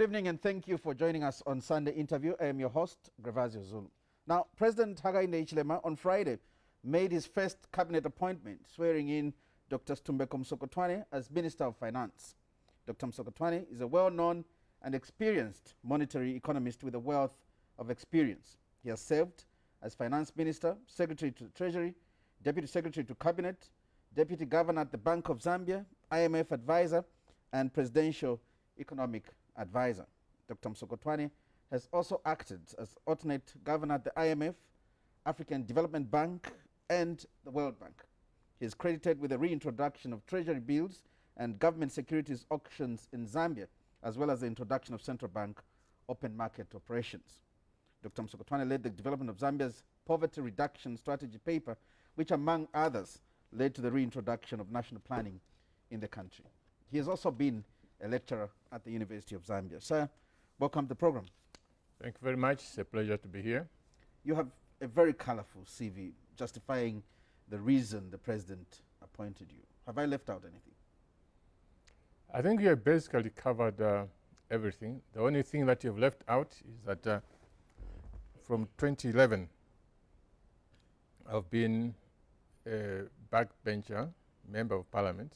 Good evening and thank you for joining us on Sunday Interview. I am your host, Grevazio Zule. Now, President Hakainde Hichilema on Friday made his first cabinet appointment, swearing in Dr. Situmbeko as Minister of Finance. Dr. Msokotwane is a well-known and experienced monetary economist with a wealth of experience. He has served as Finance Minister, Secretary to the Treasury, Deputy Secretary to Cabinet, Deputy Governor at the Bank of Zambia, IMF Advisor, and Presidential Economic Advisor. Dr. Msokotwane has also acted as alternate governor at the IMF, African Development Bank, and the World Bank. He is credited with the reintroduction of treasury bills and government securities auctions in Zambia, as well as the introduction of central bank open market operations. Dr. Msokotwane led the development of Zambia's poverty reduction strategy paper, which among others led to the reintroduction of national planning in the country. He has also been a lecturer at the University of Zambia. Sir, welcome to the program. Thank you very much. It's a pleasure to be here. You have a very colorful CV justifying the reason the president appointed you. Have I left out anything? I think you have basically covered everything. The only thing that you've left out is that from 2011, I've been a backbencher, member of parliament,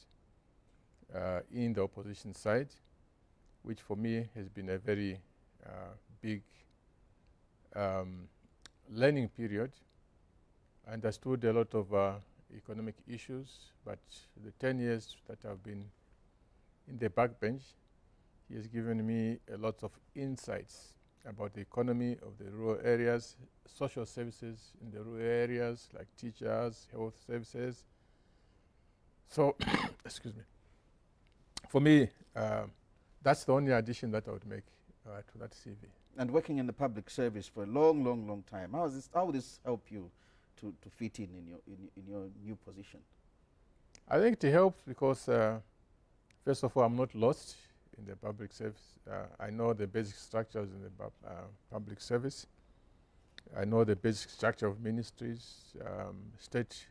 in the opposition side, which for me has been a very big learning period. I understood a lot of economic issues, but the 10 years that I've been in the backbench, he has given me a lot of insights about the economy of the rural areas, social services in the rural areas like teachers, health services. So, excuse me. For me, that's the only addition that I would make to that CV. And working in the public service for a long, long, long time, how will this help you to fit in your new position? I think it helps because, first of all, I'm not lost in the public service. I know the basic structures in the public service. I know the basic structure of ministries, state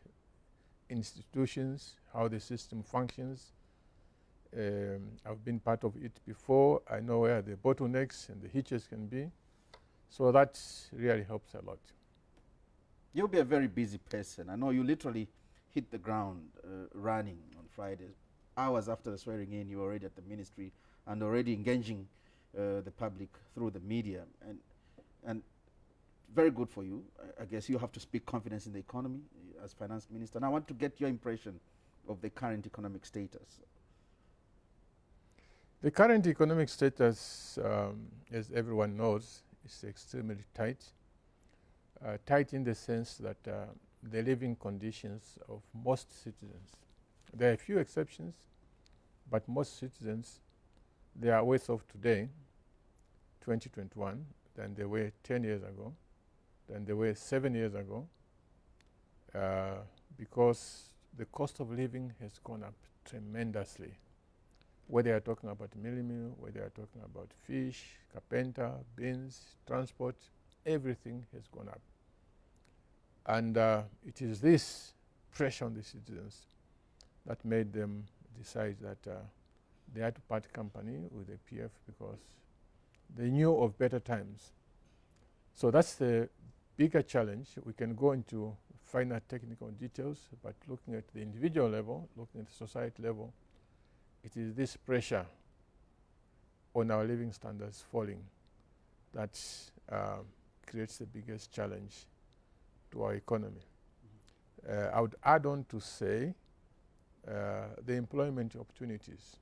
institutions, how the system functions. I've been part of it before. I know where the bottlenecks and the hitches can be. So that really helps a lot. You'll be a very busy person. I know you literally hit the ground running on Friday. Hours after the swearing in, you were already at the ministry and already engaging the public through the media. And very good for you. I guess you have to speak confidence in the economy as finance minister. And I want to get your impression of the current economic status. The current economic status, as everyone knows, is extremely tight. Tight in the sense that the living conditions of most citizens, there are a few exceptions, but most citizens, they are worse off today, 2021, than they were 10 years ago, than they were 7 years ago, because the cost of living has gone up tremendously. Whether you're talking about meal, whether you're talking about fish, carpenter, beans, transport, everything has gone up. And it is this pressure on the citizens that made them decide that they had to part company with the PF because they knew of better times. So that's the bigger challenge. We can go into finer technical details, but looking at the individual level, looking at the society level, it is this pressure on our living standards falling that creates the biggest challenge to our economy. I would add on to say the employment opportunities.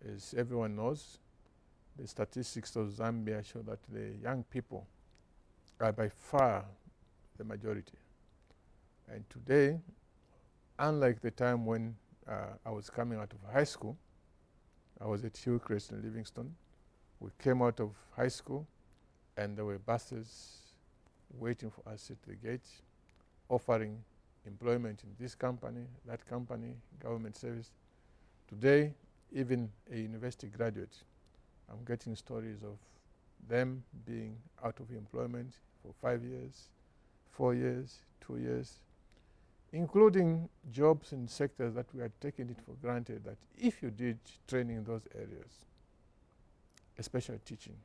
As everyone knows, the statistics of Zambia show that the young people are by far the majority. And today, unlike the time when I was coming out of high school, I was at Hillcrest in Livingston. We came out of high school and there were buses waiting for us at the gate, offering employment in this company, that company, government service. Today, even a university graduate, I'm getting stories of them being out of employment for 5 years, 4 years, 2 years, including jobs in sectors that we had taken it for granted that if you did training in those areas, especially teaching,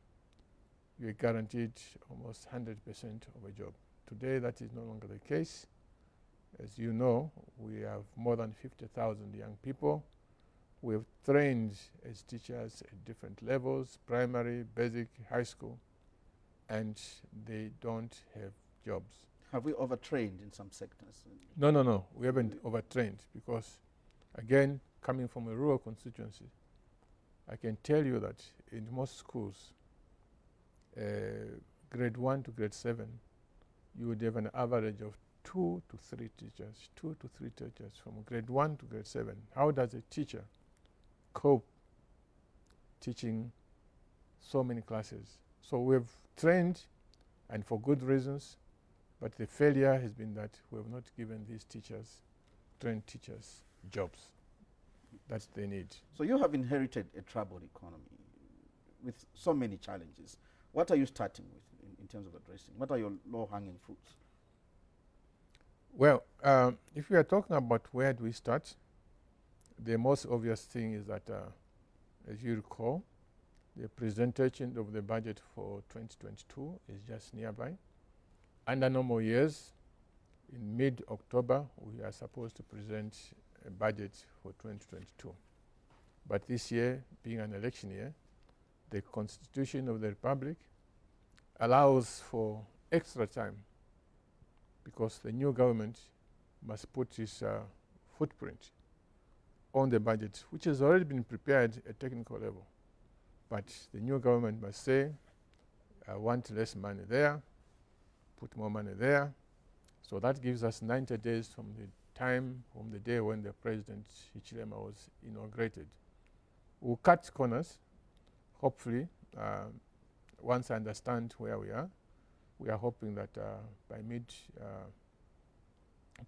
you're guaranteed almost 100% of a job. Today, that is no longer the case. As you know, we have more than 50,000 young people. We have trained as teachers at different levels, primary, basic, high school, and they don't have jobs. Have we overtrained in some sectors? No. We haven't overtrained because, again, coming from a rural constituency, I can tell you that in most schools, grade 1 to grade 7, you would have an average of 2 to 3 teachers from grade 1 to grade 7. How does a teacher cope teaching so many classes? So we've trained, and for good reasons, but the failure has been that we have not given these teachers, trained teachers, jobs that they need. So you have inherited a troubled economy with so many challenges. What are you starting with in terms of addressing? What are your low-hanging fruits? Well, if we are talking about where do we start, the most obvious thing is that, as you recall, the presentation of the budget for 2022 is just nearby. Under normal years, in mid-October, we are supposed to present a budget for 2022. But this year, being an election year, the Constitution of the Republic allows for extra time because the new government must put its footprint on the budget, which has already been prepared at technical level. But the new government must say, I want less money there, put more money there. So that gives us 90 days from the day when the President Hichilema was inaugurated. We'll cut corners, hopefully. Once I understand where we are hoping that by mid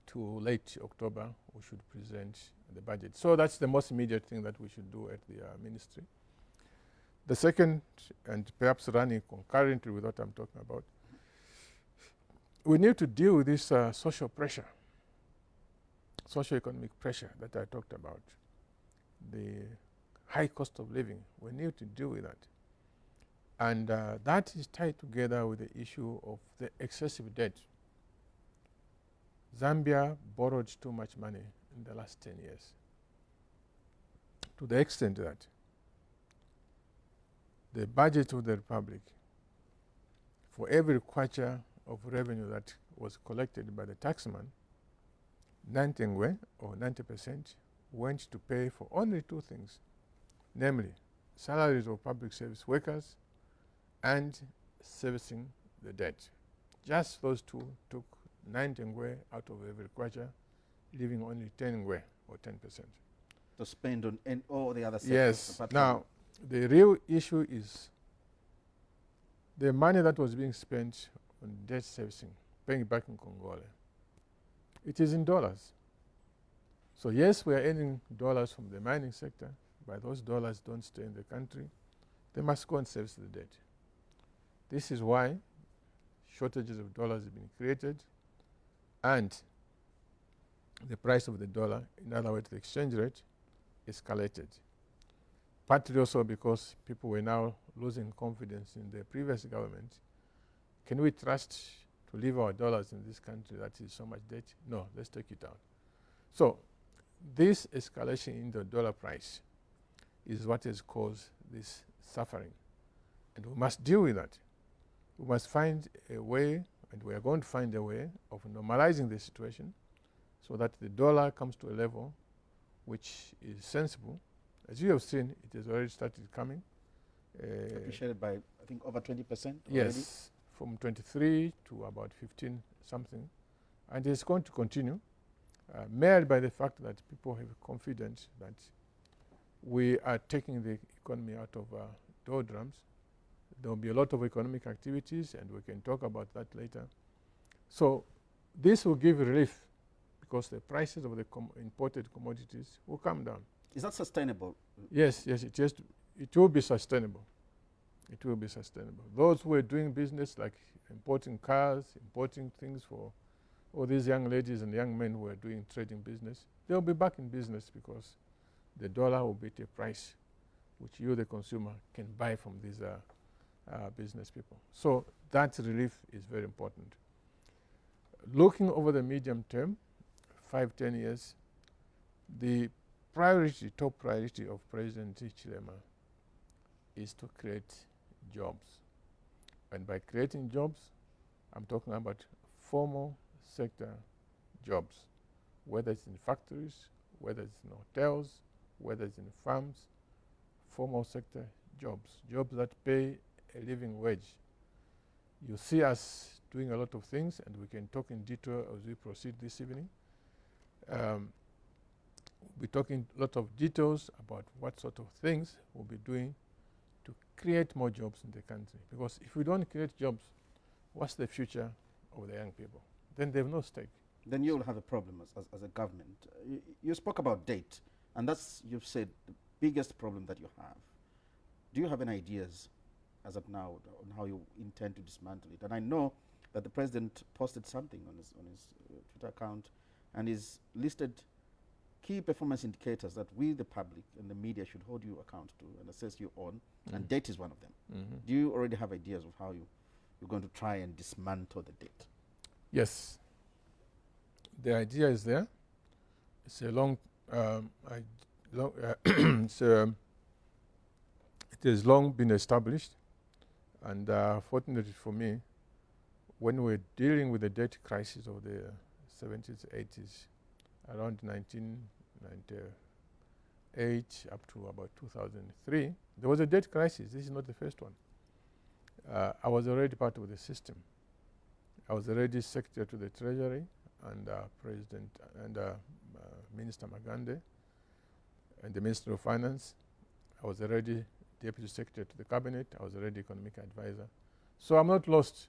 to late October, we should present the budget. So that's the most immediate thing that we should do at the ministry. The second, and perhaps running concurrently with what I'm talking about, we need to deal with this social pressure, socio-economic pressure that I talked about, the high cost of living. We need to deal with that. And that is tied together with the issue of the excessive debt. Zambia borrowed too much money in the last 10 years, to the extent that the budget of the Republic, for every kwacha of revenue that was collected by the taxman, 90 or 90% went to pay for only two things, namely salaries of public service workers and servicing the debt. Just those two took 90 out of every kwacha, leaving only 10 or 10%. To spend on all the other sectors. Yes. Now, the real issue is the money that was being spent on debt servicing, paying back in Congole. It is in dollars. So yes, we are earning dollars from the mining sector, but those dollars don't stay in the country. They must go and service the debt. This is why shortages of dollars have been created, and the price of the dollar, in other words, the exchange rate, escalated. Partly also because people were now losing confidence in the previous government. Can we trust to leave our dollars in this country that is so much debt? No, let's take it out. So this escalation in the dollar price is what has caused this suffering. And we must deal with that. We must find a way, and we are going to find a way of normalizing the situation so that the dollar comes to a level which is sensible. As you have seen, it has already started coming. Appreciated by, I think, over 20% already? Yes, from 23 to about 15 something. And it's going to continue, marred by the fact that people have confidence that we are taking the economy out of doldrums. There will be a lot of economic activities, and we can talk about that later. So this will give relief because the prices of the imported commodities will come down. Is that sustainable? Yes, it will be sustainable. It will be sustainable. Those who are doing business like importing cars, importing things for all these young ladies and young men who are doing trading business, they'll be back in business because the dollar will be at a price which you, the consumer, can buy from these business people. So that relief is very important. Looking over the medium term, 5-10 years, the top priority of President Hichilema is to create jobs. And by creating jobs, I'm talking about formal sector jobs, whether it's in factories, whether it's in hotels, whether it's in farms, formal sector jobs that pay a living wage. You see us doing a lot of things, and we can talk in detail as we proceed this evening. We're talking a lot of details about what sort of things we'll be doing to create more jobs in the country. Because if we don't create jobs, what's the future of the young people? Then they have no stake. Then you'll have a problem as a government. You spoke about debt, and that's, you've said, the biggest problem that you have. Do you have any ideas as of now on how you intend to dismantle it? And I know that the president posted something on his Twitter account, and he's listed key performance indicators that we, the public and the media, should hold you account to and assess you on, and debt is one of them. Do you already have ideas of how you're going to try and dismantle the debt? Yes. The idea is there. It's a long, it has long been established, and fortunately for me, when we're dealing with the debt crisis of the 70s, 80s, around 1998 up to about 2003, there was a debt crisis. This is not the first one. I was already part of the system. I was already Secretary to the Treasury and President and Minister Magande and the Minister of Finance. I was already Deputy Secretary to the Cabinet. I was already Economic Advisor. So I'm not lost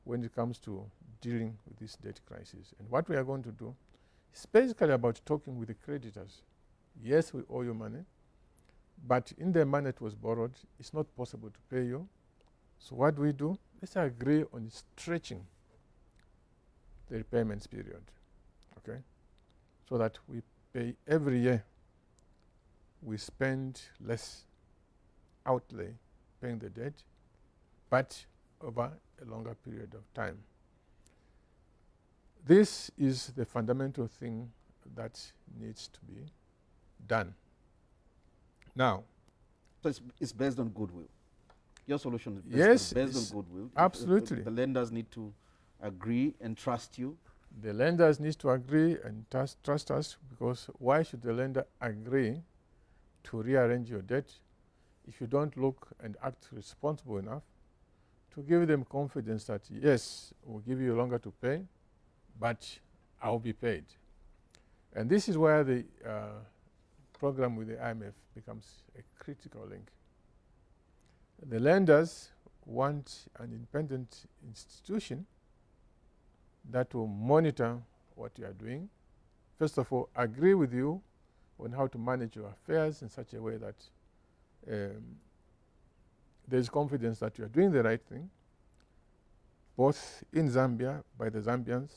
when it comes to dealing with this debt crisis. And what we are going to do is basically about talking with the creditors. Yes, we owe you money, but in the money that was borrowed, it's not possible to pay you. So what do we do? Let's agree on stretching the repayments period, okay? So that we pay every year. We spend less outlay paying the debt, but over a longer period of time. This is the fundamental thing that needs to be done. Now, so it's based on goodwill. Your solution is based on goodwill. Absolutely. If the lenders need to agree and trust you. The lenders need to agree and trust us, because why should the lender agree to rearrange your debt if you don't look and act responsible enough to give them confidence that, yes, we'll give you longer to pay, but I'll be paid. And this is where the program with the IMF becomes a critical link. The lenders want an independent institution that will monitor what you are doing. First of all, agree with you on how to manage your affairs in such a way that there is confidence that you are doing the right thing, both in Zambia, by the Zambians,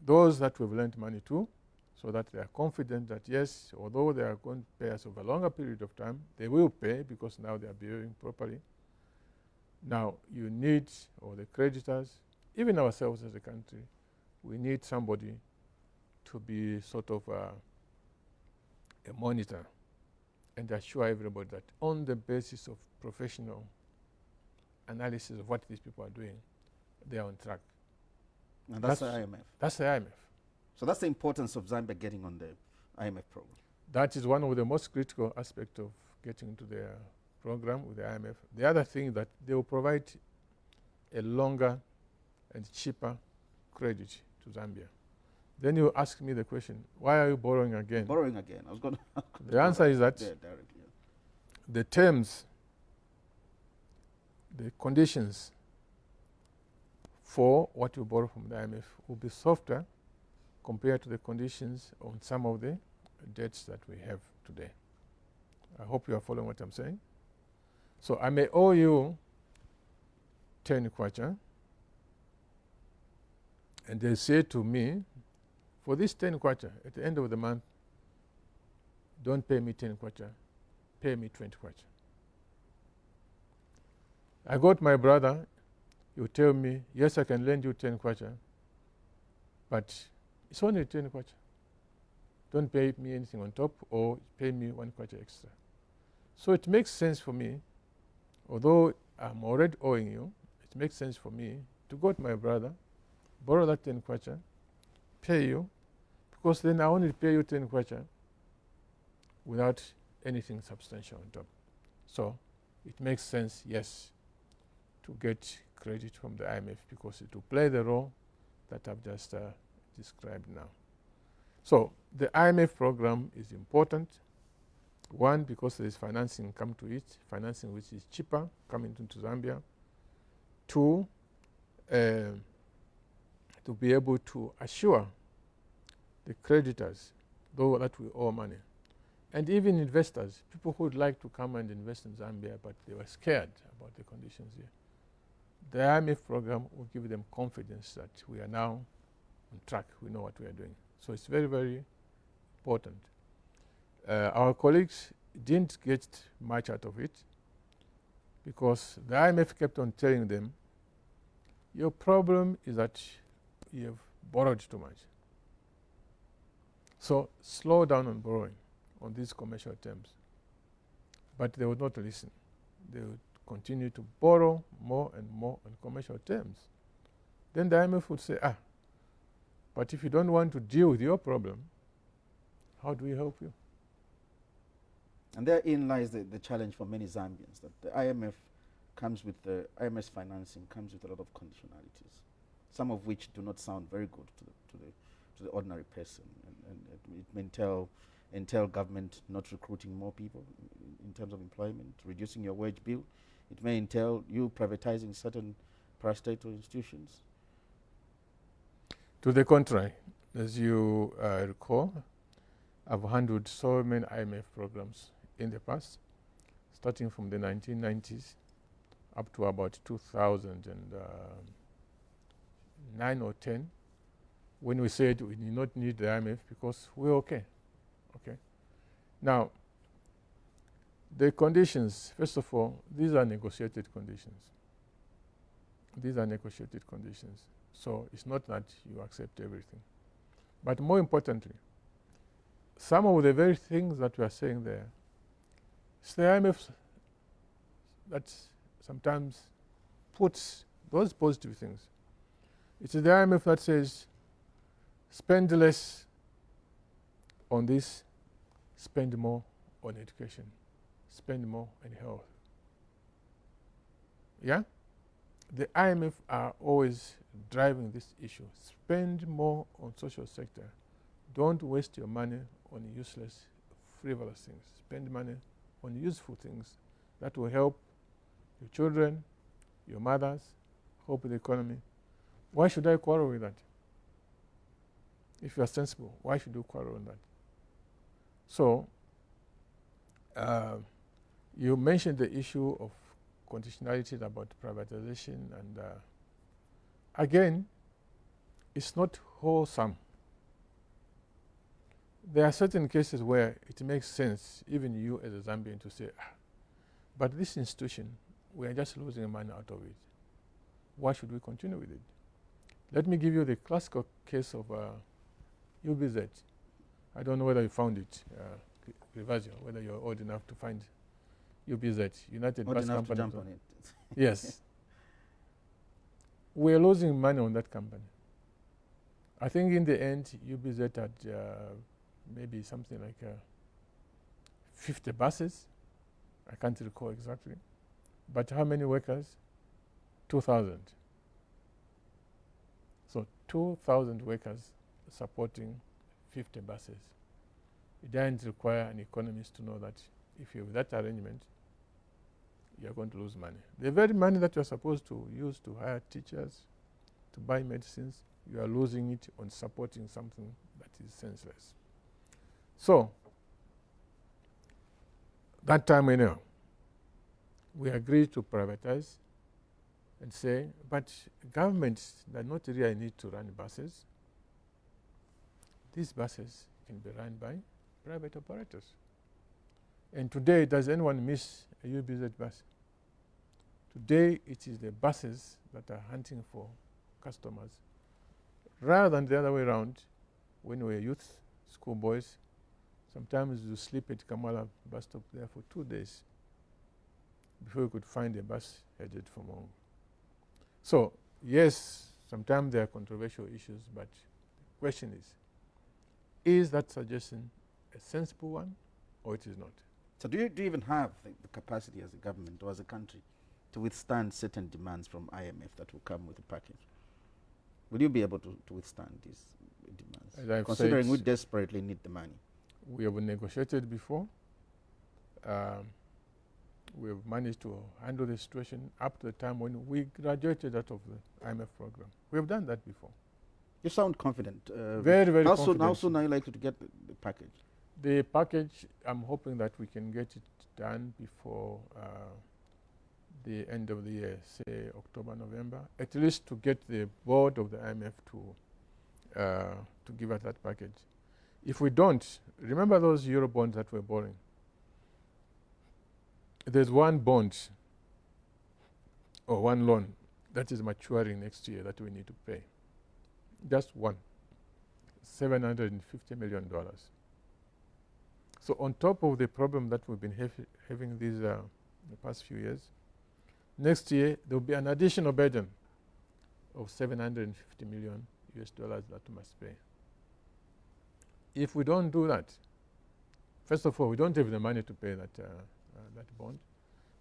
those that we've lent money to, so that they are confident that, yes, although they are going to pay us over a longer period of time, they will pay because now they are behaving properly. Now, you need, or the creditors, even ourselves as a country, we need somebody to be sort of a monitor and assure everybody that on the basis of professional analysis of what these people are doing, they are on track. And that's the IMF. That's the IMF. So that's the importance of Zambia getting on the IMF program. That is one of the most critical aspects of getting into the program with the IMF. The other thing that they will provide a longer and cheaper credit to Zambia. Then you ask me the question, why are you borrowing again? Borrowing again. I was going to. The answer is that the terms, the conditions for what you borrow from the IMF will be softer compared to the conditions on some of the debts that we have today. I hope you are following what I'm saying. So I may owe you 10 kwacha, and they say to me, for this 10 kwacha, at the end of the month, don't pay me 10 kwacha, pay me 20 kwacha. I got my brother, he would tell me, yes, I can lend you 10 kwacha, but it's only 10 kwacha. Don't pay me anything on top, or pay me 1 kwacha extra. So it makes sense for me, although I'm already owing you, it makes sense for me to go to my brother, borrow that 10 kwacha, pay you, because then I only pay you 10 kwacha without anything substantial on top. So it makes sense, yes, to get credit from the IMF because it will play the role that I've just described now. So the IMF program is important. One, because there is financing come to it, financing which is cheaper coming into Zambia. Two, to be able to assure the creditors, though that we owe money, and even investors, people who would like to come and invest in Zambia, but they were scared about the conditions here. The IMF program will give them confidence that we are now on track, we know what we are doing. So it's very, very important. Our colleagues didn't get much out of it because the IMF kept on telling them, your problem is that you have borrowed too much. So slow down on borrowing on these commercial terms. But they would not listen. They would continue to borrow more and more on commercial terms. Then the IMF would say, but if you don't want to deal with your problem, how do we help you? And therein lies the challenge for many Zambians, that the IMF comes with the IMF's financing comes with a lot of conditionalities, some of which do not sound very good to the ordinary person, and it may entail government not recruiting more people in terms of employment, reducing your wage bill. It may entail you privatizing certain parastatal institutions. To the contrary, as you recall, I've handled so many IMF programs in the past, starting from the 1990s up to about 2009 or 10, when we said we did not need the IMF because we're okay. Now, the conditions, first of all, these are negotiated conditions. So it's not that you accept everything. But more importantly, some of the very things that we are saying there, it's the IMF that sometimes puts those positive things. It's the IMF that says, spend less on this, spend more on education, spend more on health. Yeah? The IMF are always driving this issue. Spend more on social sector. Don't waste your money on useless, frivolous things. Spend money on useful things that will help your children, your mothers, help the economy. Why should I quarrel with that? If you are sensible, why should you quarrel on that? So, you mentioned the issue of conditionalities about privatization, and again, it's not wholesome. There are certain cases where it makes sense, even you as a Zambian, to say, but this institution, we are just losing money out of it. Why should we continue with it? Let me give you the classical case of UBZ. I don't know whether you found it, Rivazio, whether you're old enough to find UBZ, United Bus Company. To jump on it. Yes. We're losing money on that company. I think in the end, UBZ had maybe something like 50 buses. I can't recall exactly. But how many workers? 2,000. So 2,000 workers supporting 50 buses. It doesn't require an economist to know that if you have that arrangement, you're going to lose money. The very money that you're supposed to use to hire teachers, to buy medicines, you are losing it on supporting something that is senseless. So, that time anyhow, we agreed to privatize and say, but governments do not really need to run buses. These buses can be run by private operators. And today, does anyone miss a UBZ bus? Today, it is the buses that are hunting for customers, rather than the other way around. When we were youth, schoolboys, sometimes you sleep at Kamala bus stop there for 2 days before you could find a bus headed for Mongo. So, yes, sometimes there are controversial issues, but the question is that suggestion a sensible one, or it is not? So do you even have the capacity as a government or as a country to withstand certain demands from IMF that will come with the package? Will you be able to withstand these demands? As I've considering said, we desperately need the money. We have negotiated before. We have managed to handle the situation up to the time when we graduated out of the IMF program. We have done that before. You sound confident. Very, very how confident. How soon are you likely to get the package? The package, I'm hoping that we can get it done before the end of the year, say October, November, at least to get the board of the IMF to give us that package. If we don't, remember those Euro bonds that we're borrowing? There's one bond or one loan that is maturing next year that we need to pay. Just one, $750 million. So on top of the problem that we've been having these the past few years, next year there will be an additional burden of $750 million that we must pay. If we don't do that, first of all, we don't have the money to pay that bond.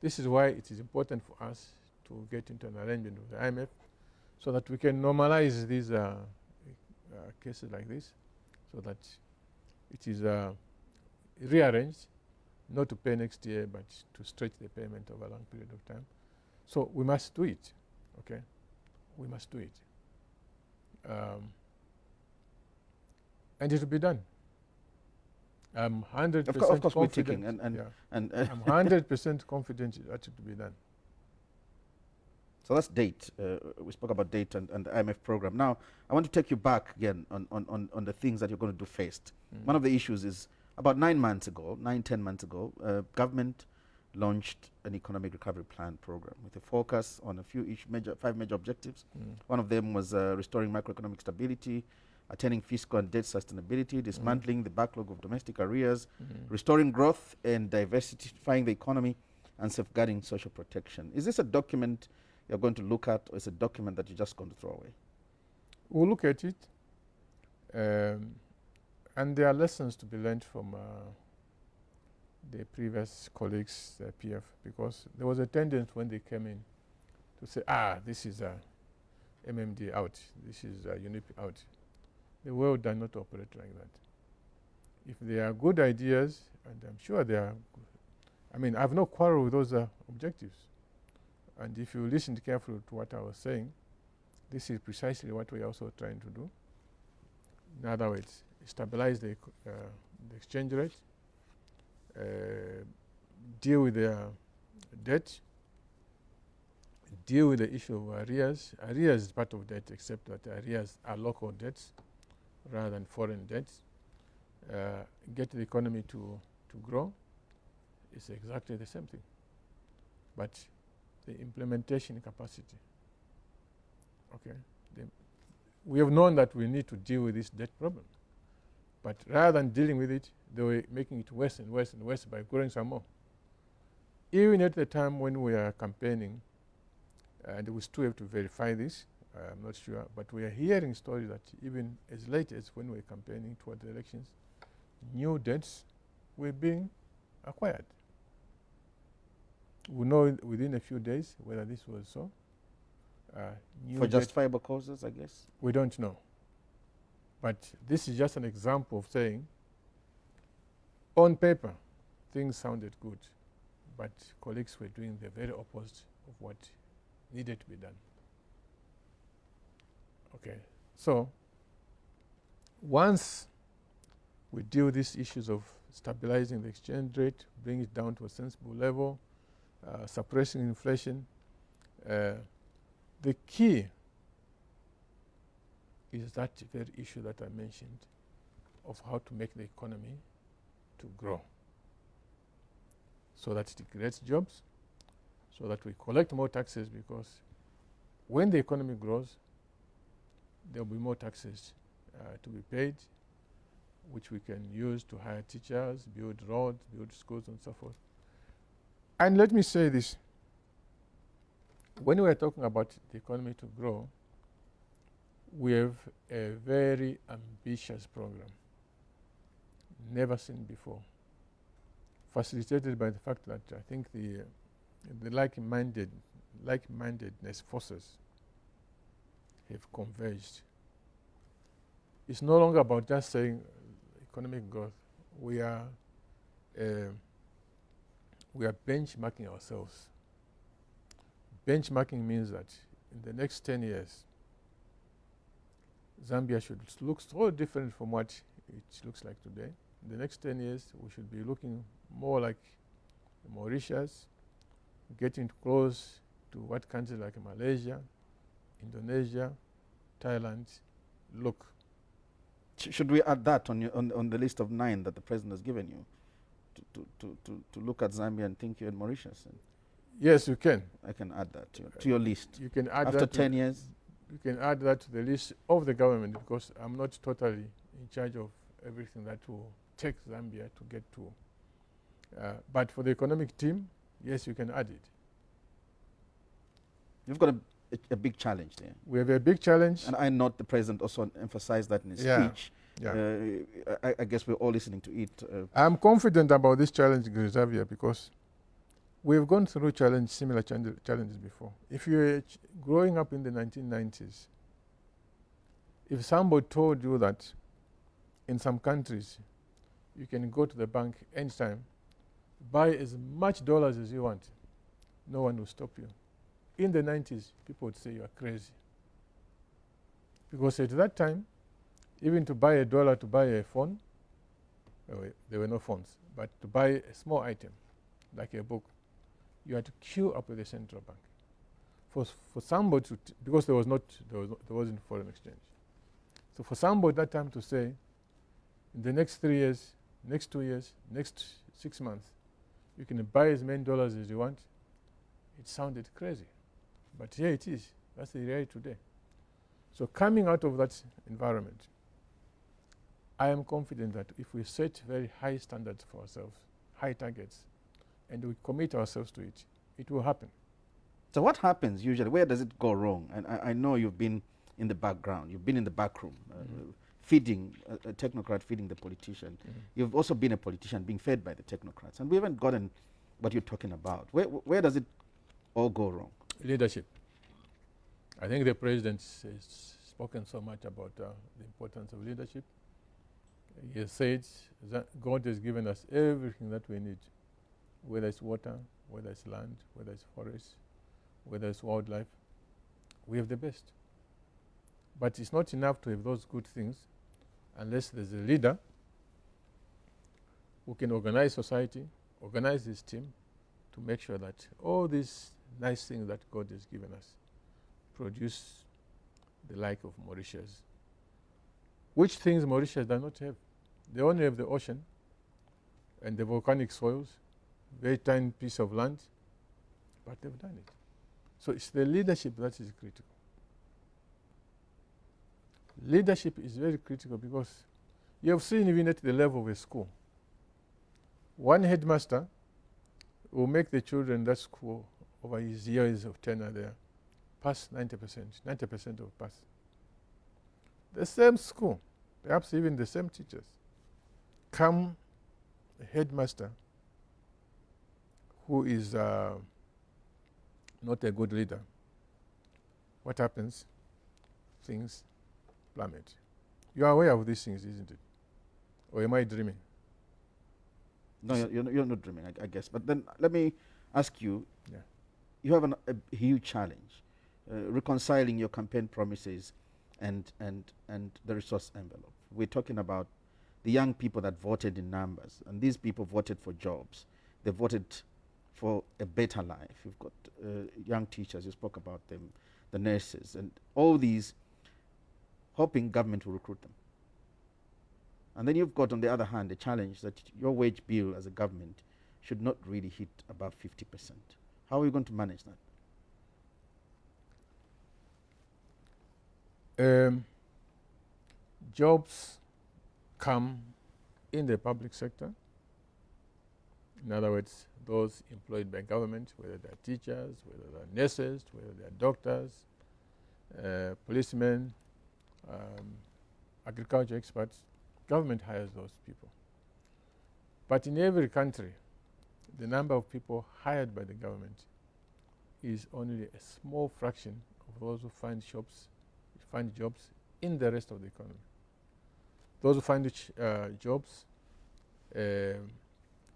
This is why it is important for us to get into an arrangement with the IMF so that we can normalize these cases like this, so that it is rearranged, not to pay next year, but to stretch the payment over a long period of time. So we must do it, okay? We must do it. And it will be done. I'm 100% of course confident. we're ticking I'm 100% confident that it will be done. So that's date. We spoke about date and the IMF program. Now, I want to take you back again on the things that you're going to do first. One of the issues is about 10 months ago, government launched an economic recovery plan program with a focus on a few five major objectives. One of them was restoring macroeconomic stability, attaining fiscal and debt sustainability, dismantling the backlog of domestic arrears, restoring growth and diversifying the economy, and safeguarding social protection. Is this a document you're going to look at, or is it a document that you're just going to throw away? We'll look at it, and there are lessons to be learned from the previous colleagues, the PF, because there was a tendency when they came in to say, this is MMD out, this is UNIP out. The world does not operate like that. If there are good ideas, and I'm sure there are, I have no quarrel with those objectives. And if you listen carefully to what I was saying, this is precisely what we are also trying to do. In other words, stabilize the exchange rate, deal with the debt, deal with the issue of arrears. Arrears is part of debt, except that arrears are local debts rather than foreign debts. Get the economy to grow. It's exactly the same thing. But the implementation capacity. Okay, we have known that we need to deal with this debt problem, but rather than dealing with it, they were making it worse and worse and worse by growing some more. Even at the time when we are campaigning, and we still have to verify this, I'm not sure, but we are hearing stories that even as late as when we were campaigning toward the elections, new debts were being acquired. We'll know within a few days whether this was so. For justifiable causes, I guess? We don't know. But this is just an example of saying, on paper, things sounded good, but colleagues were doing the very opposite of what needed to be done. Okay, so once we deal with these issues of stabilizing the exchange rate, bring it down to a sensible level, suppressing inflation, the key is that very issue that I mentioned of how to make the economy to grow. so that it creates jobs, so that we collect more taxes, because when the economy grows, there will be more taxes to be paid, which we can use to hire teachers, build roads, build schools, and so forth. And let me say this. When we are talking about the economy to grow, we have a very ambitious program, never seen before, facilitated by the fact that I think the like-mindedness forces have converged. It's no longer about just saying economic growth. We are benchmarking ourselves. Benchmarking means that in the next 10 years, Zambia should look so different from what it looks like today. In the next 10 years, we should be looking more like Mauritius, getting close to what countries like Malaysia, Indonesia, Thailand look. Should we add that on the list of 9 that the president has given you to look at Zambia and think you're in Mauritius? And yes, you can. I can add that to your list. You can add after that 10 years. You can add that to the list of the government, because I'm not totally in charge of everything that will take Zambia to get to. But for the economic team, yes, you can add it. You've got a big challenge there. We have a big challenge. And I note the president also emphasized that in his speech. Yeah. I guess we're all listening to it. I'm confident about this challenge, Xavier, because we've gone through similar challenges before. If you're growing up in the 1990s, if somebody told you that in some countries you can go to the bank anytime, buy as much dollars as you want, no one will stop you. In the 90s, people would say you are crazy. Because at that time, even to buy $1 to buy a phone, there were no phones, but to buy a small item, like a book, you had to queue up with the central bank. For somebody to, because there wasn't foreign exchange. So for somebody at that time to say, in the next 3 years, next 2 years, next 6 months, you can buy as many dollars as you want, it sounded crazy. But here it is. That's the reality today. So coming out of that environment, I am confident that if we set very high standards for ourselves, high targets, and we commit ourselves to it, it will happen. So what happens usually? Where does it go wrong? And I know you've been in the background. You've been in the back room, feeding a technocrat, feeding the politician. You've also been a politician being fed by the technocrats. And we haven't gotten what you're talking about. Where does it all go wrong? Leadership. I think the president has spoken so much about the importance of leadership. He has said that God has given us everything that we need, whether it's water, whether it's land, whether it's forest, whether it's wildlife. We have the best. But it's not enough to have those good things unless there's a leader who can organize society, organize his team to make sure that all these nice things that God has given us produce the like of Mauritius. Which things Mauritius does not have? They only have the ocean and the volcanic soils, very tiny piece of land, but they've done it. So it's the leadership that is critical. Leadership is very critical because you have seen even at the level of a school, one headmaster will make the children in that school over his years of tenure there pass 90% of pass. The same school, perhaps even the same teachers, come a headmaster who is not a good leader. What happens? Things plummet. You are aware of these things, isn't it? Or am I dreaming? No, you're not dreaming, I guess. But then let me ask you, you have a huge challenge, reconciling your campaign promises and the resource envelope. We're talking about the young people that voted in numbers, and these people voted for jobs. They voted for a better life. You've got young teachers, you spoke about them, the nurses, and all these hoping government will recruit them. And then you've got, on the other hand, a challenge that your wage bill as a government should not really hit above 50%. How are you going to manage that? Jobs come in the public sector. In other words, those employed by government, whether they're teachers, whether they're nurses, whether they're doctors, policemen, agriculture experts, government hires those people. But in every country, the number of people hired by the government is only a small fraction of those who find jobs in the rest of the economy. Those who find jobs in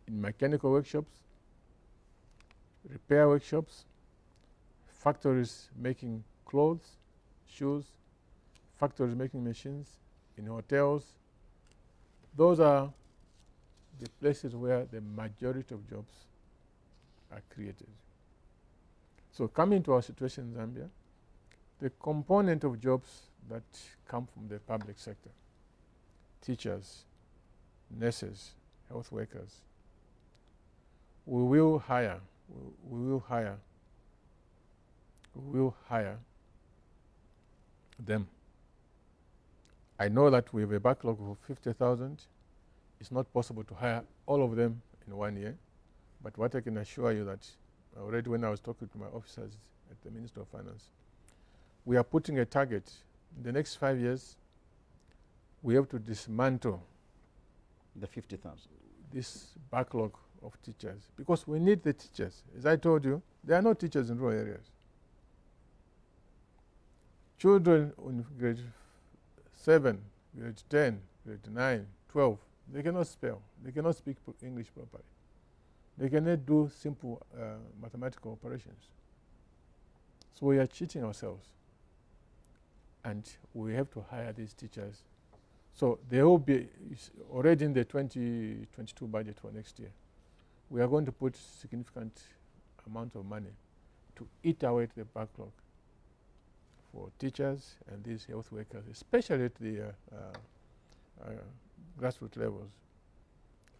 mechanical workshops, repair workshops, factories making clothes, shoes, factories making machines, in hotels. Those are the places where the majority of jobs are created. So coming to our situation in Zambia, the component of jobs that come from the public sector, teachers, nurses, health workers, we will hire them. I know that we have a backlog of 50,000. It's not possible to hire all of them in 1 year, but what I can assure you that already when I was talking to my officers at the Ministry of Finance, we are putting a target. In the next 5 years, we have to dismantle The 50,000. this backlog of teachers, because we need the teachers. As I told you, there are no teachers in rural areas. Children in grade 7, grade 10, grade 9, 12, they cannot spell. They cannot speak English properly. They cannot do simple mathematical operations. So we are cheating ourselves. And we have to hire these teachers. So they will be already in the 2022 budget for next year. We are going to put significant amount of money to eat away at the backlog for teachers and these health workers, especially at the grassroots levels.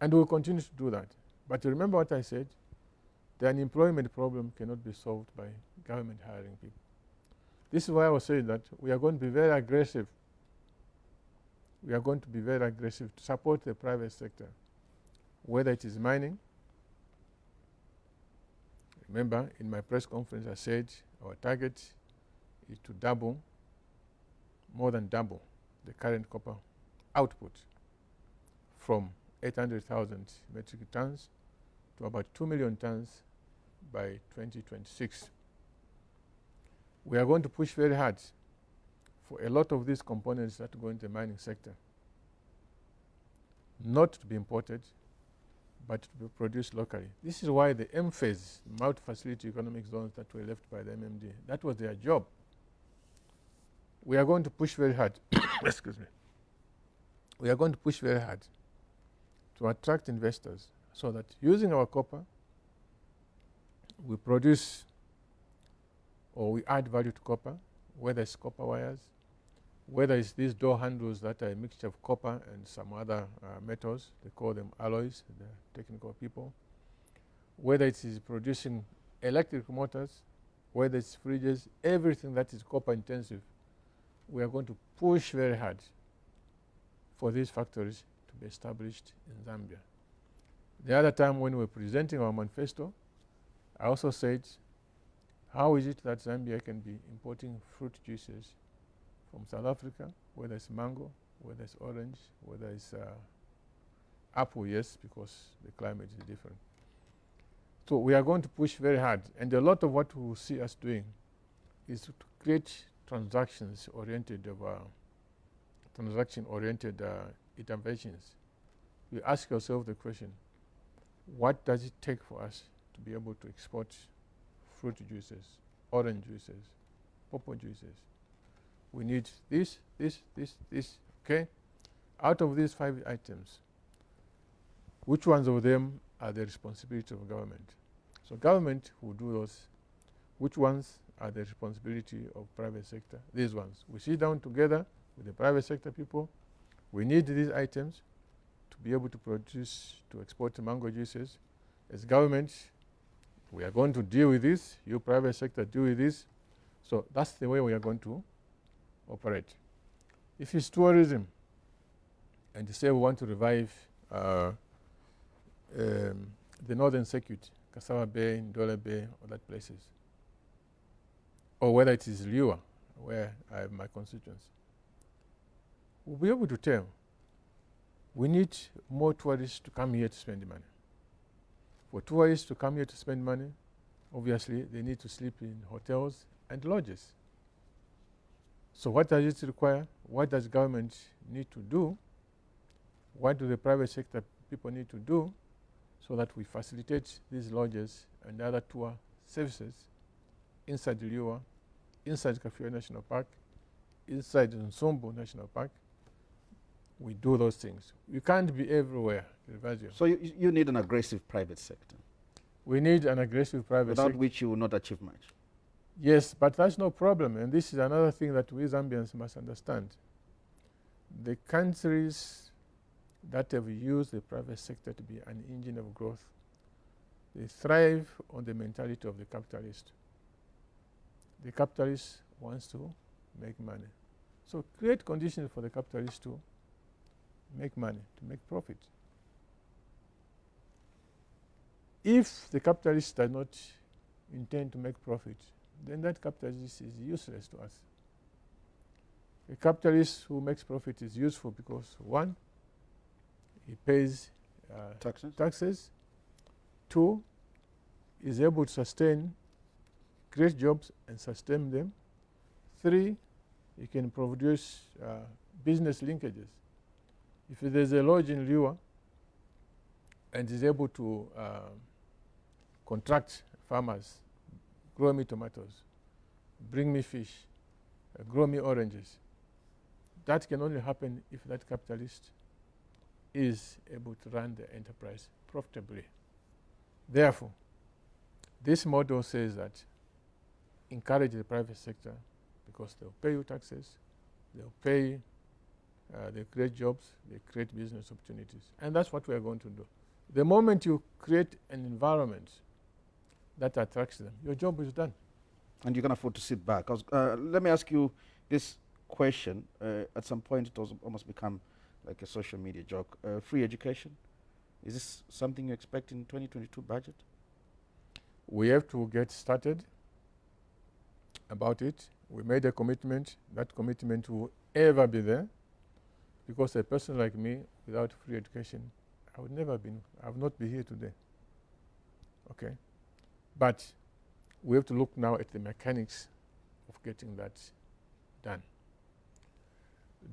And we'll continue to do that. But remember what I said, the unemployment problem cannot be solved by government hiring people. This is why I was saying that we are going to be very aggressive. We are going to be very aggressive to support the private sector, whether it is mining. Remember, in my press conference, I said our target is to double, more than double, the current copper output from 800,000 metric tons to about 2 million tons by 2026. We are going to push very hard for a lot of these components that go into the mining sector not to be imported, but to be produced locally. This is why the MFAs, multi-facility economic zones that were left by the MMD, that was their job. We are going to push very hard. Excuse me. We are going to push very hard to attract investors so that using our copper, we produce or we add value to copper, whether it's copper wires, whether it's these door handles that are a mixture of copper and some other metals, they call them alloys, the technical people, whether it is producing electric motors, whether it's fridges, everything that is copper intensive, we are going to push very hard for these factories to be established in Zambia. The other time when we were presenting our manifesto, I also said, how is it that Zambia can be importing fruit juices from South Africa, whether it's mango, whether it's orange, whether it's apple, yes, because the climate is different. So we are going to push very hard, and a lot of what we will see us doing is to create transaction-oriented interventions. We ask ourselves the question, what does it take for us to be able to export fruit juices, orange juices, purple juices? We need this, okay? Out of these 5 items, which ones of them are the responsibility of government? So government will do those. Which ones are the responsibility of private sector? These ones. We sit down together with the private sector people. We need these items to be able to produce, to export mango juices. as government, we are going to deal with this, you private sector deal with this. So that's the way we are going to operate. If it's tourism, and you say we want to revive the northern circuit, Cassava Bay, Ndole Bay, all that places, or whether it is Liwa, where I have my constituents, we'll be able to tell we need more tourists to come here to spend money. For tourists to come here to spend money, obviously they need to sleep in hotels and lodges. So what does it require? What does government need to do? What do the private sector people need to do so that we facilitate these lodges and other tour services inside Liwa, inside Kafue National Park, inside Nsumbu National Park? We do those things. We can't be everywhere. So you need an aggressive private sector. We need an aggressive private sector. Without which you will not achieve much. Yes, but that's no problem. And this is another thing that we Zambians must understand. The countries that have used the private sector to be an engine of growth, they thrive on the mentality of the capitalist. The capitalist wants to make money. So create conditions for the capitalist to make money, to make profit. If the capitalist does not intend to make profit, then that capitalist is useless to us. A capitalist who makes profit is useful because, one, he pays taxes. Two, is able to sustain, create jobs and sustain them. Three, he can produce business linkages. If there's a lodge in Liwa and is able to contract farmers, grow me tomatoes, bring me fish, grow me oranges, that can only happen if that capitalist is able to run the enterprise profitably. Therefore, this model says that encourage the private sector because they'll pay you taxes, they'll pay, they create jobs, they create business opportunities. And that's what we are going to do. The moment you create an environment that attracts them, your job is done. And you can afford to sit back. Let me ask you this question. At some point, it was almost become like a social media joke. Free education, is this something you expect in 2022 budget? We have to get started about it. We made a commitment. That commitment will ever be there, because a person like me, without free education, I would not be here today. Okay, but we have to look now at the mechanics of getting that done.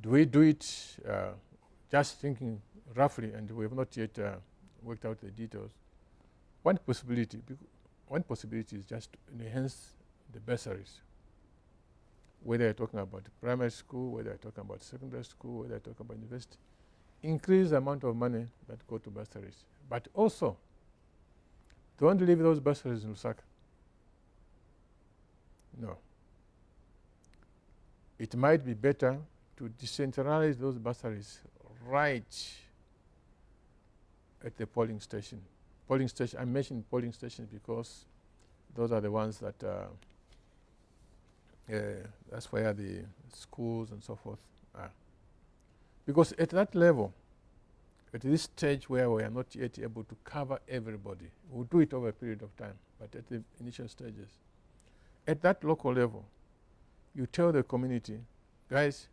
Do we do it just thinking roughly, and we have not yet worked out the details? One possibility is just to enhance the bursaries. Whether you're talking about primary school, whether you're talking about secondary school, whether you're talking about university, increase the amount of money that go to bursaries. But also, don't leave those bursaries in Lusaka. No. It might be better to decentralize those bursaries right at the polling station. I mentioned polling stations because those are the ones that that's where the schools and so forth are. Because at that level, at this stage where we are not yet able to cover everybody, we'll do it over a period of time, but at the initial stages, at that local level, you tell the community, guys,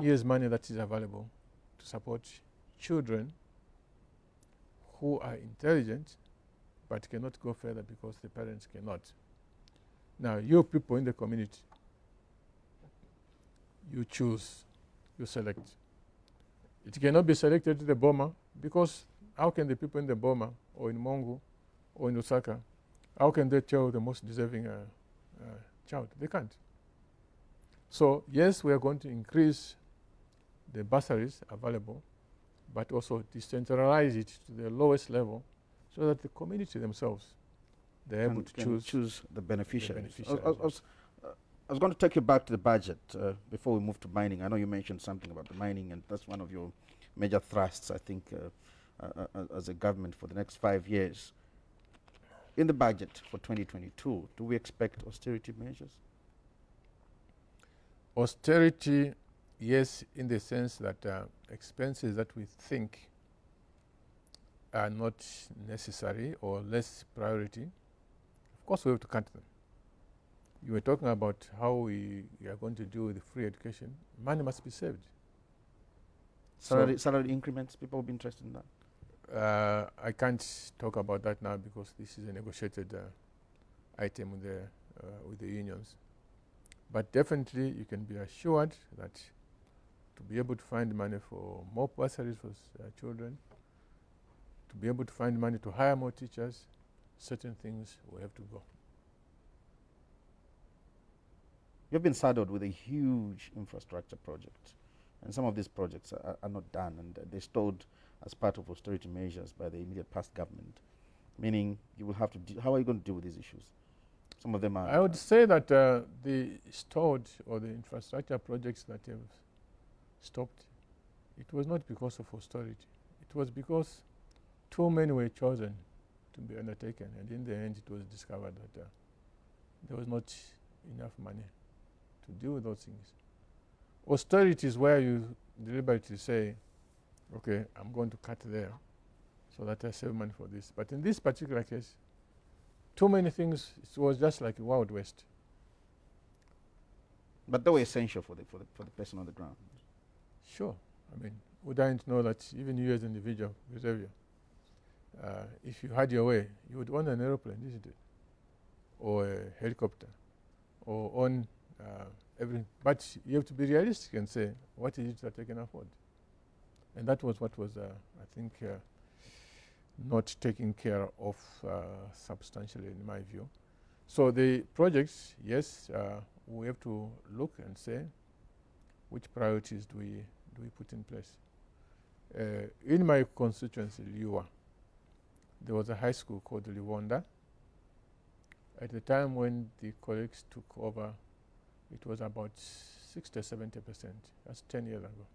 here's money that is available to support children who are intelligent but cannot go further because the parents cannot. Now, you people in the community, you choose, you select. It cannot be selected to the Boma, because how can the people in the Boma or in Mongu or in Lusaka, how can they tell the most deserving child? They can't. So yes, we are going to increase the bursaries available, but also decentralize it to the lowest level so that the community themselves, they're able to choose the beneficiaries. I was going to take you back to the budget before we move to mining. I know you mentioned something about the mining, and that's one of your major thrusts, I think, as a government for the next 5 years. in the budget for 2022, do we expect austerity measures? Austerity, yes, in the sense that expenses that we think are not necessary or less priority, of course we have to cut them. You were talking about how we are going to do with free education. Money must be saved. Salary increments, people will be interested in that. I can't talk about that now because this is a negotiated item with the unions. But definitely you can be assured that to be able to find money for more bursaries for children, to be able to find money to hire more teachers, certain things will have to go. You've been saddled with a huge infrastructure project, and some of these projects are not done, and they're stalled as part of austerity measures by the immediate past government, meaning you will have to how are you going to deal with these issues? Some of them are... I would say that the stalled or the infrastructure projects that have stopped, it was not because of austerity. It was because too many were chosen to be undertaken, and in the end it was discovered that there was not enough money to deal with those things. Austerity is where you deliberately say, okay, I'm going to cut there so that I save money for this. But in this particular case, too many things, it was just like a Wild West. But they were essential for the person on the ground. Sure. I mean, would I know that even you as an individual, Xavier, if you had your way, you would own an aeroplane, isn't it? Or a helicopter, or own everything. But you have to be realistic and say, what is it that I can afford? And that was what was, I think, not taken care of substantially, in my view. So the projects, yes, we have to look and say, which priorities do we put in place? In my constituency, Liwa, there was a high school called Liwonda. At the time when the colleagues took over, it was about 60 or 70%. That's 10 years ago.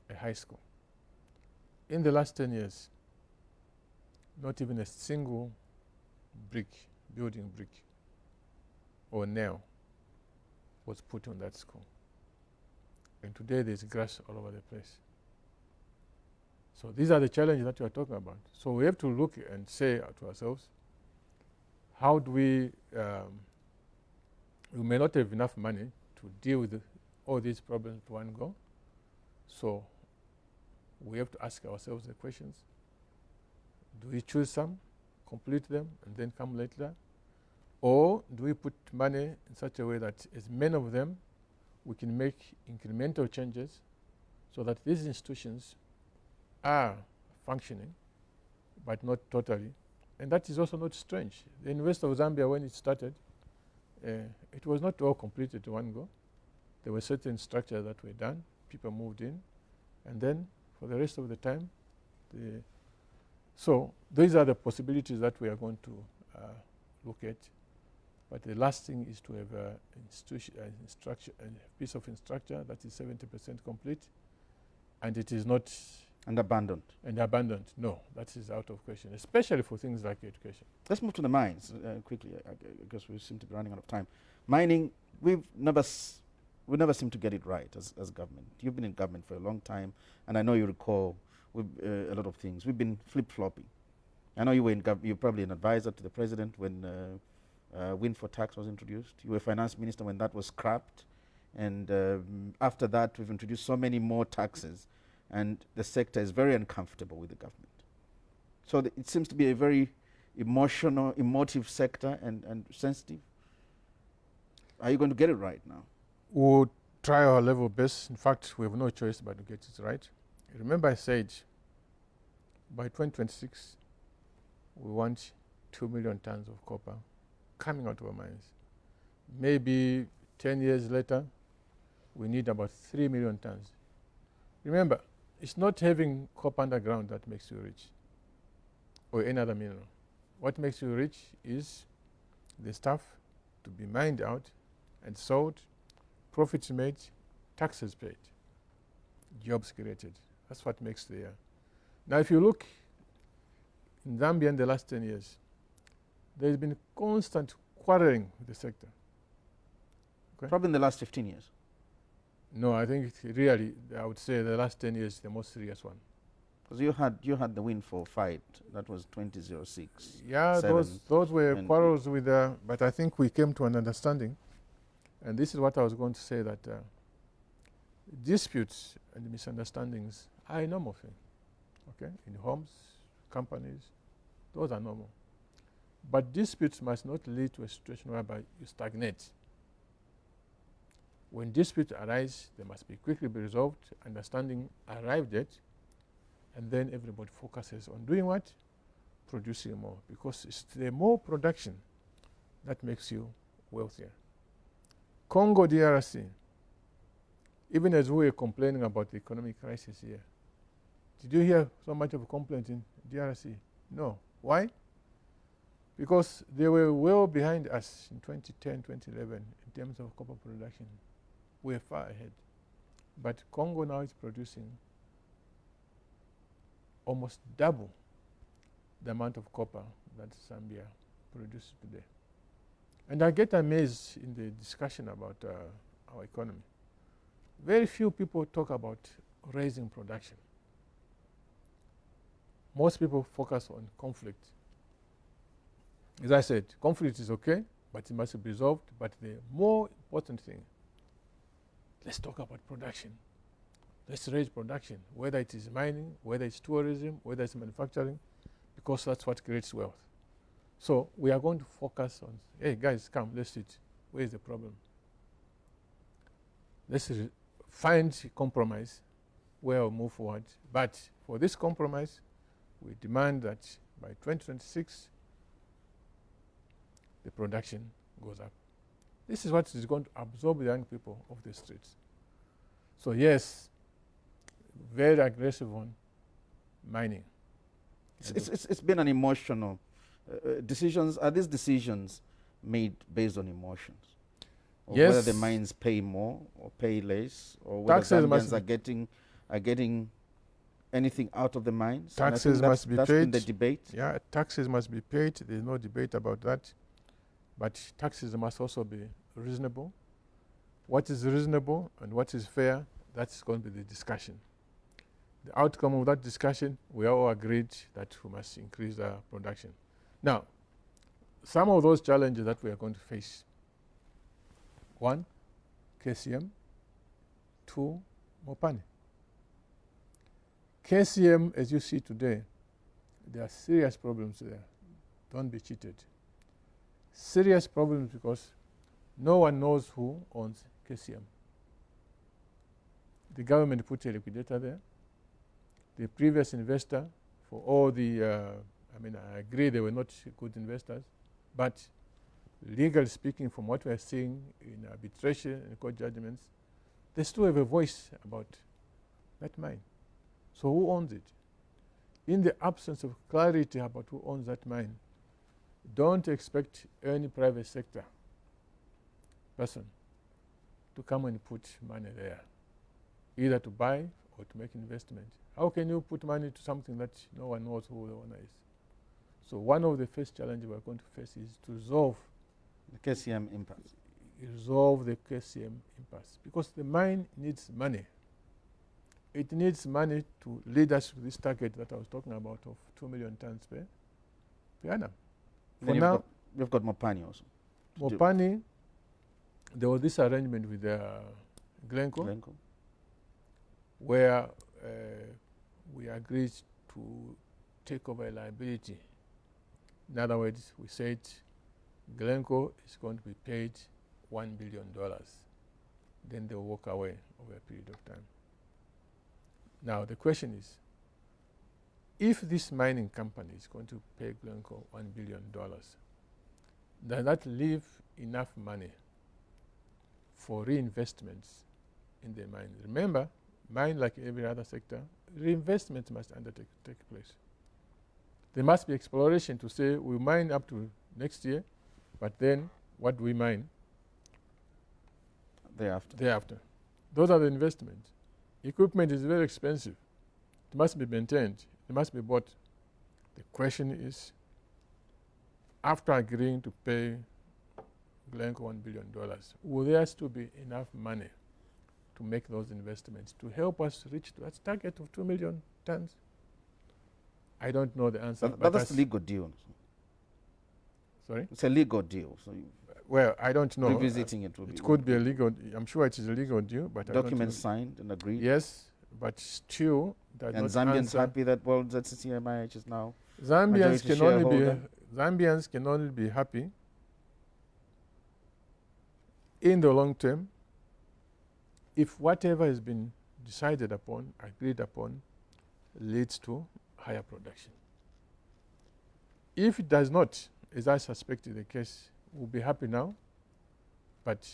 A high school. In the last 10 years, not even a single building brick, or nail was put on that school. And today there's grass all over the place. So these are the challenges that we are talking about. So we have to look and say to ourselves, how do we may not have enough money to deal with all these problems at one go. So we have to ask ourselves the questions. Do we choose some, complete them, and then come later? Or do we put money in such a way that as many of them, we can make incremental changes so that these institutions are functioning, but not totally. And that is also not strange. The University of Zambia, when it started, it was not all completed to one go. There were certain structures that were done, people moved in, and then for the rest of the time, so these are the possibilities that we are going to look at. But the last thing is to have a piece of infrastructure that is 70% complete, and it is not... And abandoned. And abandoned. No, that is out of question, especially for things like education. Let's move to the mines quickly, because we seem to be running out of time. Mining, we never seem to get it right as government. You've been in government for a long time, and I know you recall a lot of things. We've been flip-flopping. I know you were you're probably an advisor to the president when windfall tax was introduced. You were finance minister when that was scrapped. And after that, we've introduced so many more taxes. And the sector is very uncomfortable with the government. So it seems to be a very emotive sector and sensitive. Are you going to get it right now? We'll try our level best. In fact, we have no choice but to get it right. Remember I said, by 2026, we want 2 million tons of copper coming out of our mines. Maybe 10 years later, we need about 3 million tons. Remember, it's not having copper underground that makes you rich, or any other mineral. What makes you rich is the stuff to be mined out and sold, profits made, taxes paid, jobs created. That's what makes the... Now, if you look in Zambia in the last 10 years, there's been constant quarreling with the sector. Okay? Probably in the last 15 years. No, I think really, I would say the last 10 years is the most serious one. Because you had the windfall fight. That was 2006. Yeah, those were quarrels with, but I think we came to an understanding. And this is what I was going to say, that disputes and misunderstandings are a normal thing. Okay, in homes, companies, those are normal. But disputes must not lead to a situation whereby you stagnate. When disputes arise, they must be quickly be resolved, understanding arrived at, and then everybody focuses on doing what? Producing more. Because it's the more production that makes you wealthier. Congo DRC, even as we were complaining about the economic crisis here, did you hear so much of a complaint in DRC? No. Why? Because they were well behind us in 2010, 2011 in terms of copper production. We're far ahead. But Congo now is producing almost double the amount of copper that Zambia produces today. And I get amazed in the discussion about our economy. Very few people talk about raising production. Most people focus on conflict. As I said, conflict is okay, but it must be resolved. But the more important thing, let's talk about production. Let's raise production, whether it is mining, whether it's tourism, whether it's manufacturing, because that's what creates wealth. So we are going to focus on, hey guys, come, let's sit. Where is the problem? Let's find compromise where we'll move forward. But for this compromise, we demand that by 2026, the production goes up. This is what is going to absorb the young people off the streets. So yes, very aggressive on mining. It's been an emotional decisions. Are these decisions made based on emotions? Or yes. Whether the mines pay more or pay less, or whether Zambians are getting anything out of the mines? Taxes must be paid. That's been the debate. Yeah, taxes must be paid. There's no debate about that. But taxes must also be reasonable. What is reasonable and what is fair, that's going to be the discussion. The outcome of that discussion, we all agreed that we must increase our production. Now, some of those challenges that we are going to face. 1, KCM. 2, Mopani. KCM, as you see today, there are serious problems there. Don't be cheated. Serious problems because no one knows who owns KCM. The government put a liquidator there. The previous investor, for all the, I agree they were not good investors, but legally speaking, from what we are seeing in arbitration and court judgments, they still have a voice about that mine. So who owns it? In the absence of clarity about who owns that mine, don't expect any private sector person to come and put money there, either to buy or to make investment. How can you put money to something that no one knows who the owner is? So one of the first challenges we're going to face is to resolve the KCM impasse. Resolve the KCM impasse, because the mine needs money. It needs money to lead us to this target that I was talking about of 2 million tons per annum. For now, we've got Mopani also. Mopani, there was this arrangement with Glencore, where we agreed to take over a liability. In other words, we said Glencore is going to be paid $1 billion. Then they'll walk away over a period of time. Now the question is, if this mining company is going to pay Glencore $1 billion, does that leave enough money for reinvestments in the mine? Remember, mine, like every other sector, reinvestment must take place. There must be exploration to say we mine up to next year, but then what do we mine thereafter? Those are the investments. Equipment is very expensive. It must be maintained. It must be bought. The question is, after agreeing to pay Glencore $1 billion, will there still be enough money to make those investments to help us reach that target of 2 million tons? I don't know the answer. But that's a legal deal. Sorry? It's a legal deal. So well, I don't know. Revisiting it could be a legal. I'm sure it is a legal deal, but documents signed and agreed. Yes, but still, and Zambians happy that ZCCMIH is now Zambians can only be happy in the long term if whatever has been decided upon, agreed upon, leads to higher production. If it does not, as I suspect is the case, we'll be happy now, but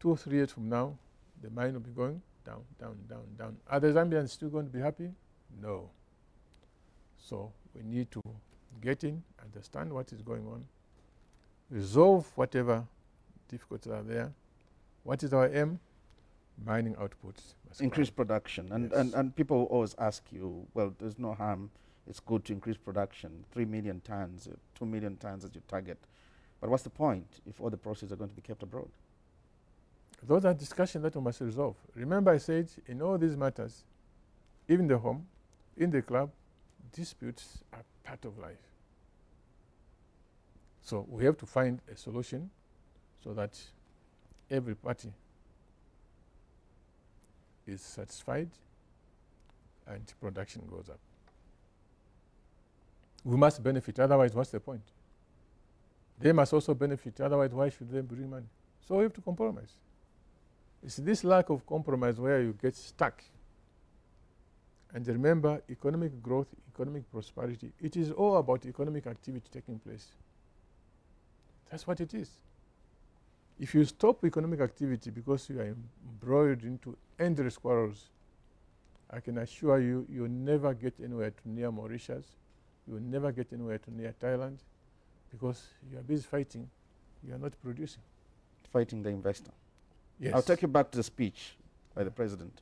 2 or 3 years from now, the mine will be going down, down, down, down. Are the Zambians still going to be happy? No. So we need to get in, understand what is going on, resolve whatever difficulties are there. What is our aim? Mining outputs. Increase production. And people always ask you, well, there's no harm. It's good to increase production. 3 million tons, 2 million tons as your target. But what's the point if all the processes are going to be kept abroad? Those are discussions that we must resolve. Remember I said in all these matters, even the home, in the club, disputes are part of life. So we have to find a solution so that every party is satisfied and production goes up. We must benefit, otherwise what's the point? They must also benefit, otherwise why should they bring money? So we have to compromise. It's this lack of compromise where you get stuck. And remember, economic growth, economic prosperity, it is all about economic activity taking place. That's what it is. If you stop economic activity because you are embroiled into endless quarrels, I can assure you, you'll never get anywhere to near Mauritius. You will never get anywhere to near Thailand because you are busy fighting. You are not producing. Fighting the investor. Yes. I'll take you back to the speech by the president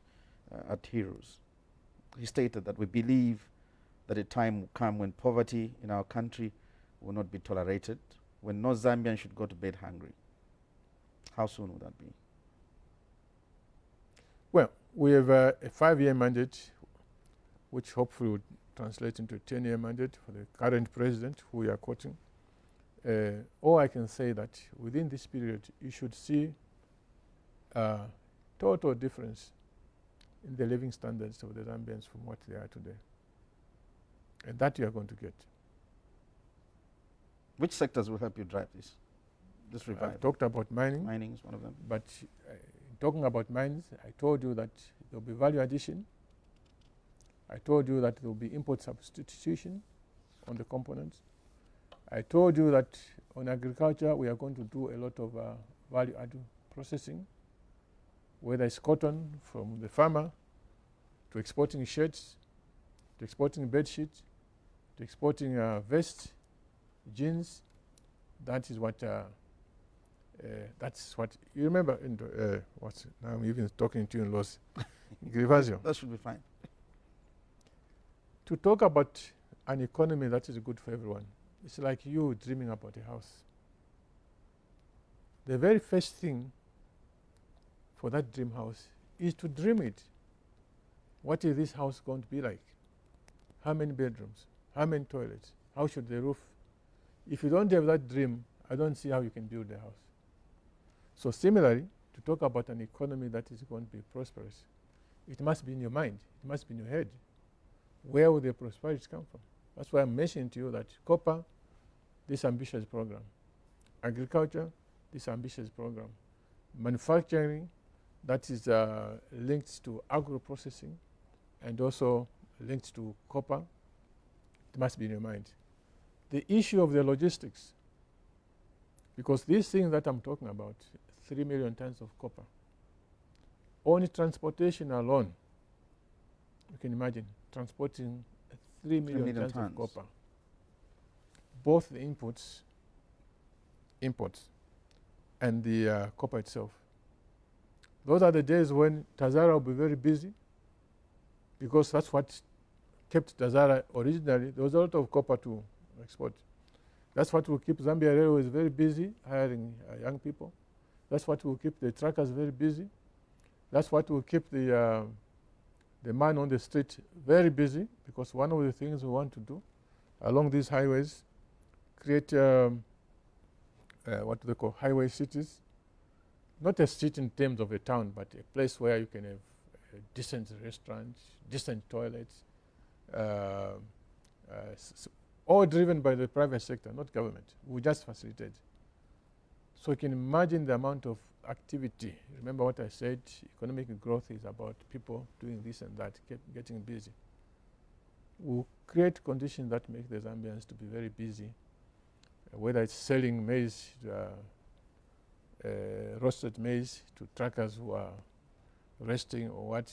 at Heroes. He stated that we believe that a time will come when poverty in our country will not be tolerated, when no Zambian should go to bed hungry. How soon will that be? Well, we have a 5-year mandate, which hopefully would translate into a 10-year mandate for the current president, who we are quoting. All I can say that within this period, you should see a total difference in the living standards of the Zambians from what they are today. And that you are going to get. Which sectors will help you drive this revival? I've talked about mining. Mining is one of them. But talking about mines, I told you that there will be value addition. I told you that there will be import substitution on the components. I told you that on agriculture, we are going to do a lot of value added processing, whether it's cotton from the farmer to exporting shirts, to exporting bed sheets, to exporting vests, jeans. That is what. That's what you remember. What's now? I'm even talking to you in Los Grivasio. That should be fine. To talk about an economy that is good for everyone, it's like you dreaming about a house. The very first thing for that dream house is to dream it. What is this house going to be like? How many bedrooms? How many toilets? How should the roof? If you don't have that dream, I don't see how you can build a house. So similarly, to talk about an economy that is going to be prosperous, it must be in your mind. It must be in your head. Where will the prosperity come from? That's why I'm mentioning to you that copper, this ambitious program. Agriculture, this ambitious program. Manufacturing, that is linked to agro-processing and also linked to copper. It must be in your mind. The issue of the logistics, because these things that I'm talking about, 3 million tons of copper, only transportation alone, you can imagine transporting 3 million tons of copper. Both the imports, and the copper itself. Those are the days when Tazara will be very busy, because that's what kept Tazara originally. There was a lot of copper to export. That's what will keep Zambia Railways very busy, hiring young people. That's what will keep the truckers very busy. That's what will keep the man on the street very busy, because one of the things we want to do along these highways, create what they call highway cities. Not a city in terms of a town, but a place where you can have decent restaurants, decent toilets, all driven by the private sector, not government. We just facilitate. So you can imagine the amount of activity. Remember what I said, economic growth is about people doing this and that, getting busy. We'll create conditions that make the Zambians to be very busy, whether it's selling maize, roasted maize to truckers who are resting or what.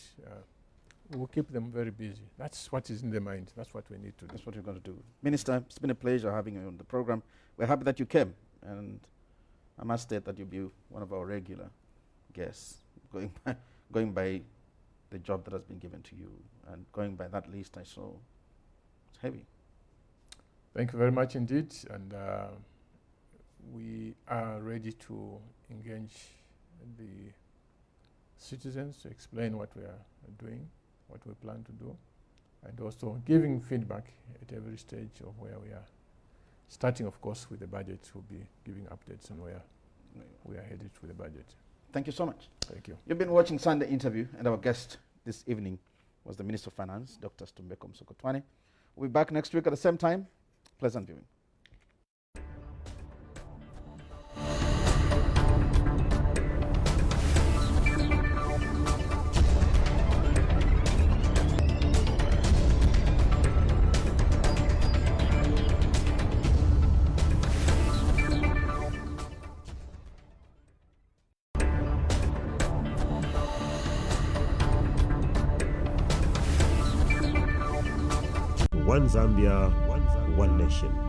We'll keep them very busy. That's what is in their mind. That's what we need to do. That's what you're going to do. Minister, it's been a pleasure having you on the program. We're happy that you came, and I must state that you'll be one of our regular guests, going by the job that has been given to you, and going by that list I saw. It's heavy. Thank you very much indeed, and we are ready to engage the citizens to explain what we are doing, what we plan to do, and also giving feedback at every stage of where we are. Starting, of course, with the budget, we'll be giving updates on where we are headed with the budget. Thank you so much. Thank you. You've been watching Sunday Interview, and our guest this evening was the Minister of Finance, Dr. Situmbeko Msokotwane. We'll be back next week at the same time. Pleasant viewing. One Zambia, one nation.